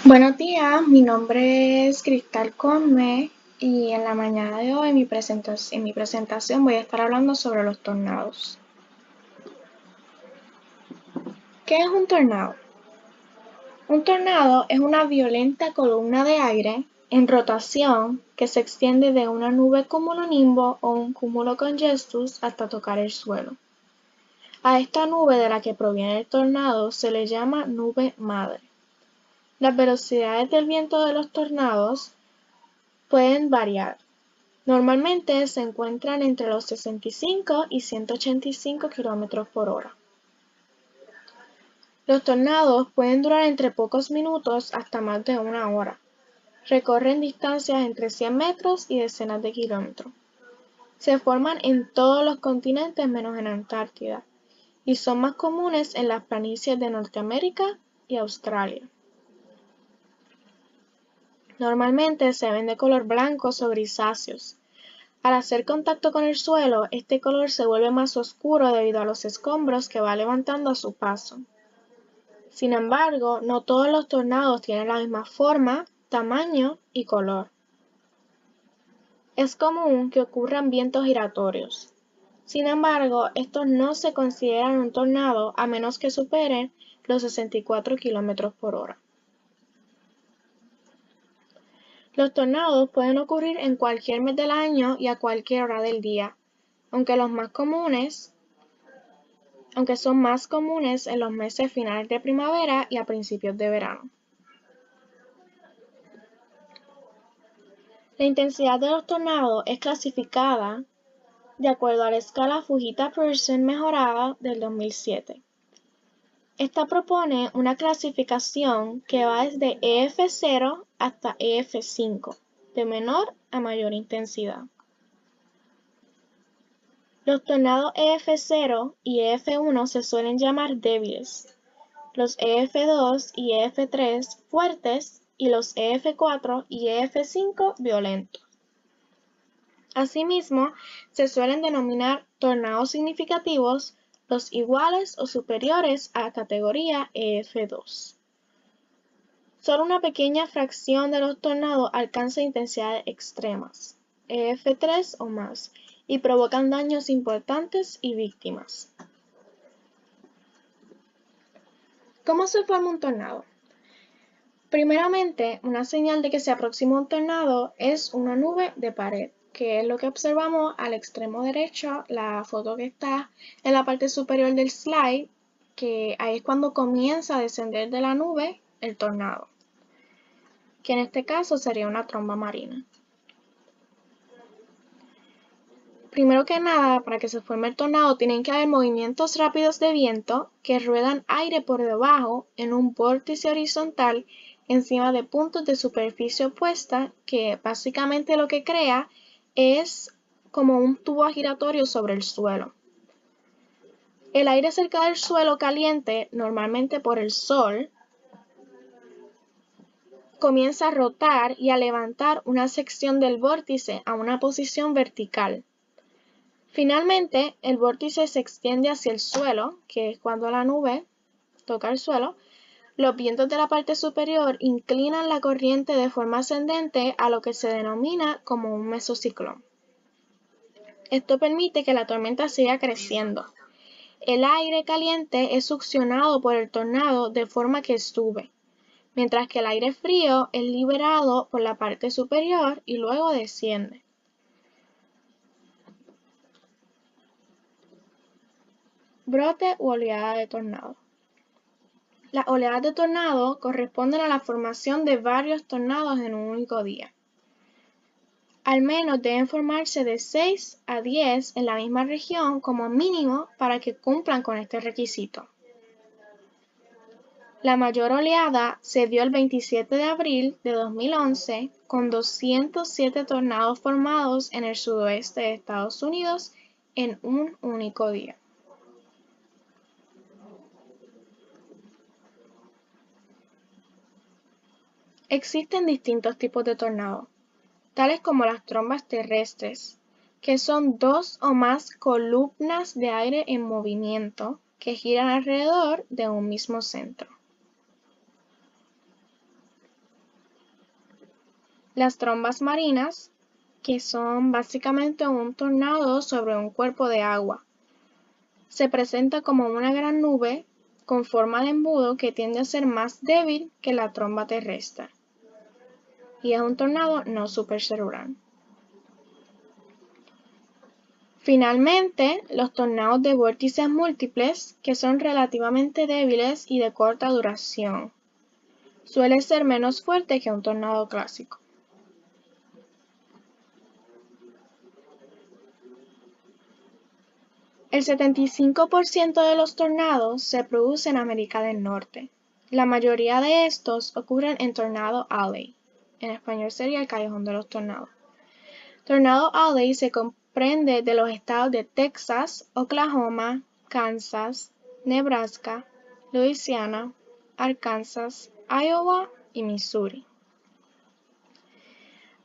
Buenos días, mi nombre es Cristal Conme y en la mañana de hoy en mi presentación voy a estar hablando sobre los tornados. ¿Qué es un tornado? Un tornado es una violenta columna de aire en rotación que se extiende de una nube cumulonimbo o un cumulocongestus hasta tocar el suelo. A esta nube de la que proviene el tornado se le llama nube madre. Las velocidades del viento de los tornados pueden variar. Normalmente se encuentran entre los 65 y 185 km por hora. Los tornados pueden durar entre pocos minutos hasta más de una hora. Recorren distancias entre 100 metros y decenas de kilómetros. Se forman en todos los continentes menos en Antártida y son más comunes en las planicies de Norteamérica y Australia. Normalmente se ven de color blancos o grisáceos. Al hacer contacto con el suelo, este color se vuelve más oscuro debido a los escombros que va levantando a su paso. Sin embargo, no todos los tornados tienen la misma forma, tamaño y color. Es común que ocurran vientos giratorios. Sin embargo, estos no se consideran un tornado a menos que superen los 64 km por hora. Los tornados pueden ocurrir en cualquier mes del año y a cualquier hora del día, aunque son más comunes en los meses finales de primavera y a principios de verano. La intensidad de los tornados es clasificada de acuerdo a la escala Fujita-Pearson mejorada del 2007. Esta propone una clasificación que va desde EF0 hasta EF5, de menor a mayor intensidad. Los tornados EF0 y EF1 se suelen llamar débiles, los EF2 y EF3 fuertes y los EF4 y EF5 violentos. Asimismo, se suelen denominar tornados significativos los iguales o superiores a categoría EF2. Solo una pequeña fracción de los tornados alcanza intensidades extremas, EF3 o más, y provocan daños importantes y víctimas. ¿Cómo se forma un tornado? Primeramente, una señal de que se aproxima un tornado es una nube de pared, que es lo que observamos al extremo derecho, la foto que está en la parte superior del slide, que ahí es cuando comienza a descender de la nube el tornado, que en este caso sería una tromba marina. Primero que nada, para que se forme el tornado, tienen que haber movimientos rápidos de viento que ruedan aire por debajo en un vórtice horizontal encima de puntos de superficie opuesta, que básicamente lo que crea es como un tubo giratorio sobre el suelo. El aire cerca del suelo caliente, normalmente por el sol, comienza a rotar y a levantar una sección del vórtice a una posición vertical. Finalmente, el vórtice se extiende hacia el suelo, que es cuando la nube toca el suelo. Los vientos de la parte superior inclinan la corriente de forma ascendente a lo que se denomina como un mesociclón. Esto permite que la tormenta siga creciendo. El aire caliente es succionado por el tornado de forma que sube, mientras que el aire frío es liberado por la parte superior y luego desciende. Brote u oleada de tornado. Las oleadas de tornado corresponden a la formación de varios tornados en un único día. Al menos deben formarse de 6 a 10 en la misma región como mínimo para que cumplan con este requisito. La mayor oleada se dio el 27 de abril de 2011 con 207 tornados formados en el sudoeste de Estados Unidos en un único día. Existen distintos tipos de tornados, tales como las trombas terrestres, que son 2 o más columnas de aire en movimiento, que giran alrededor de un mismo centro. Las trombas marinas, que son básicamente un tornado sobre un cuerpo de agua. Se presenta como una gran nube con forma de embudo que tiende a ser más débil que la tromba terrestre. Y es un tornado no supercelular. Finalmente, los tornados de vórtices múltiples, que son relativamente débiles y de corta duración. Suele ser menos fuerte que un tornado clásico. El 75% de los tornados se produce en América del Norte. La mayoría de estos ocurren en Tornado Alley. En español sería el Callejón de los Tornados. Tornado Alley se comprende de los estados de Texas, Oklahoma, Kansas, Nebraska, Louisiana, Arkansas, Iowa y Missouri.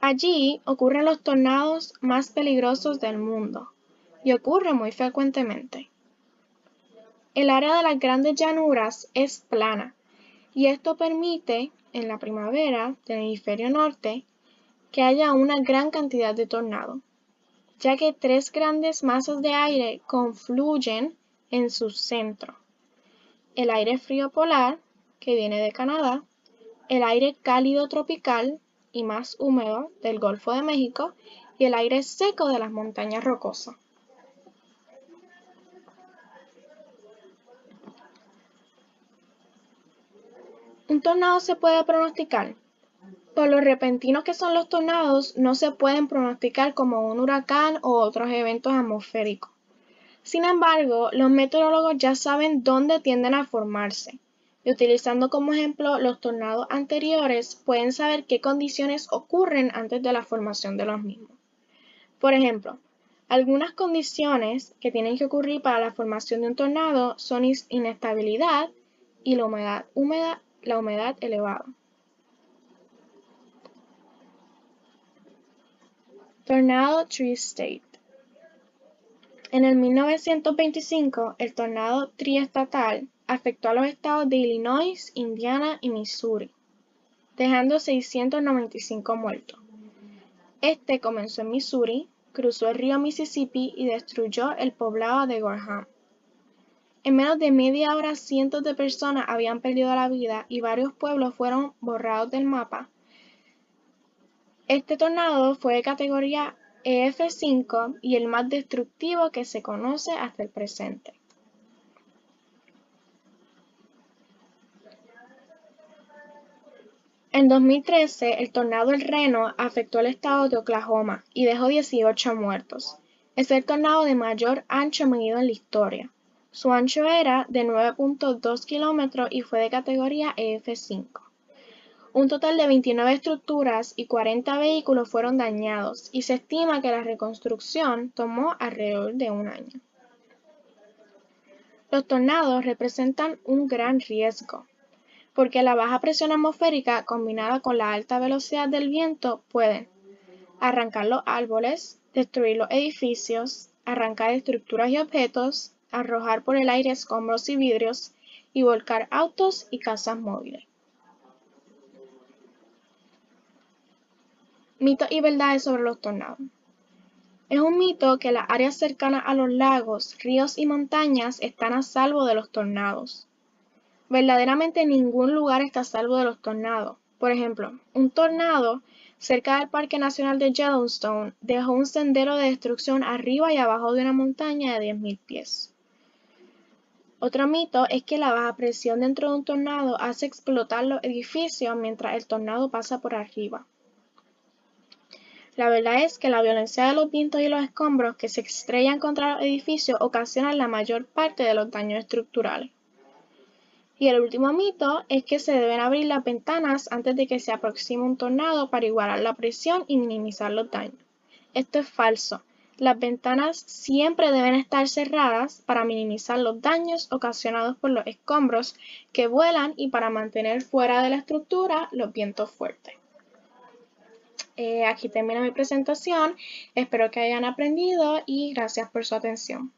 Allí ocurren los tornados más peligrosos del mundo y ocurren muy frecuentemente. El área de las grandes llanuras es plana y esto permite, en la primavera del hemisferio norte, que haya una gran cantidad de tornados, ya que tres grandes masas de aire confluyen en su centro. El aire frío polar, que viene de Canadá, el aire cálido tropical y más húmedo del Golfo de México y el aire seco de las montañas rocosas. ¿Un tornado se puede pronosticar? Por lo repentinos que son los tornados, no se pueden pronosticar como un huracán o otros eventos atmosféricos. Sin embargo, los meteorólogos ya saben dónde tienden a formarse, y utilizando como ejemplo los tornados anteriores, pueden saber qué condiciones ocurren antes de la formación de los mismos. Por ejemplo, algunas condiciones que tienen que ocurrir para la formación de un tornado son inestabilidad y la humedad elevada. Tornado Tri-State. En el 1925, el tornado triestatal afectó a los estados de Illinois, Indiana y Missouri, dejando 695 muertos. Este comenzó en Missouri, cruzó el río Mississippi y destruyó el poblado de Gorham. En menos de media hora, cientos de personas habían perdido la vida y varios pueblos fueron borrados del mapa. Este tornado fue de categoría EF5 y el más destructivo que se conoce hasta el presente. En 2013, el tornado El Reno afectó el estado de Oklahoma y dejó 18 muertos. Es el tornado de mayor ancho medido en la historia. Su ancho era de 9.2 kilómetros y fue de categoría EF5. Un total de 29 estructuras y 40 vehículos fueron dañados y se estima que la reconstrucción tomó alrededor de un año. Los tornados representan un gran riesgo, porque la baja presión atmosférica combinada con la alta velocidad del viento pueden arrancar los árboles, destruir los edificios, arrancar estructuras y objetos, arrojar por el aire escombros y vidrios y volcar autos y casas móviles. Mitos y verdades sobre los tornados. Es un mito que las áreas cercanas a los lagos, ríos y montañas están a salvo de los tornados. Verdaderamente ningún lugar está a salvo de los tornados. Por ejemplo, un tornado cerca del Parque Nacional de Yellowstone dejó un sendero de destrucción arriba y abajo de una montaña de 10.000 pies. Otro mito es que la baja presión dentro de un tornado hace explotar los edificios mientras el tornado pasa por arriba. La verdad es que la violencia de los vientos y los escombros que se estrellan contra los edificios ocasionan la mayor parte de los daños estructurales. Y el último mito es que se deben abrir las ventanas antes de que se aproxime un tornado para igualar la presión y minimizar los daños. Esto es falso. Las ventanas siempre deben estar cerradas para minimizar los daños ocasionados por los escombros que vuelan y para mantener fuera de la estructura los vientos fuertes. Aquí termina mi presentación. Espero que hayan aprendido y gracias por su atención.